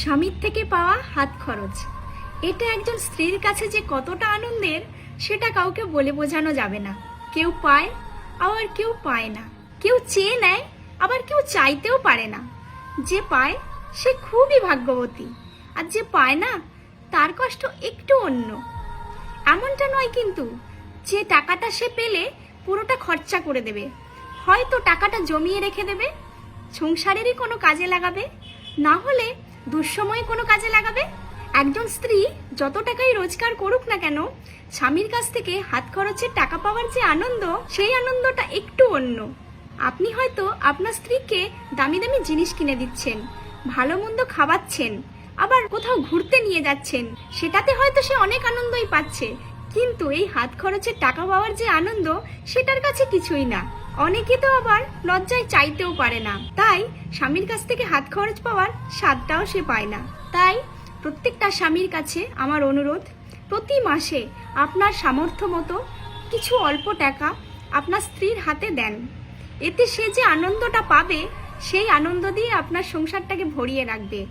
স্বামীর থেকে পাওয়া হাত খরচ, এটা একজন স্ত্রীর কাছে যে কতটা আনন্দের সেটা কাউকে বলে বোঝানো যাবে না। কেউ পায় আবার কেউ পায় না, কেউ চেয়ে নেয় আবার কেউ চাইতেও পারে না। যে পায় সে খুবই ভাগ্যবতী, আর যে পায় না তার কষ্ট একটু অন্য। এমনটা নয় কিন্তু যে টাকাটা সে পেলে পুরোটা খরচা করে দেবে, হয়তো টাকাটা জমিয়ে রেখে দেবে, সংসারেরই কোনো কাজে লাগাবে, না হলে দুঃসময়ে কোনো কাজে লাগাবে। একজন স্ত্রী যত টাকাই রোজগার করুক না কেন, স্বামীর কাছ থেকে হাত খরচের টাকা পাওয়ার যে আনন্দ, সেই আনন্দটা একটু অন্য। আপনি হয়তো আপনার স্ত্রীকে দামি দামি জিনিস কিনে দিচ্ছেন, ভালো মন্দ খাওয়াচ্ছেন, আবার কোথাও ঘুরতে নিয়ে যাচ্ছেন, সেটাতে হয়তো সে অনেক আনন্দই পাচ্ছে, কিন্তু এই হাত খরচের টাকা পাওয়ার যে আনন্দ সেটার কাছে কিছুই না। অনেকে তো আবার লজ্জায় চাইতেও পারে না, তাই স্বামীর কাছ থেকে হাত খরচ পাওয়ার স্বাদটাও সে পায় না। তাই প্রত্যেকটা স্বামীর কাছে আমার অনুরোধ, প্রতি মাসে আপনার সামর্থ্য মতো কিছু অল্প টাকা আপনার স্ত্রীর হাতে দেন। এতে সে যে আনন্দটা পাবে, সেই আনন্দ দিয়ে আপনার সংসারটাকে ভরিয়ে রাখবে।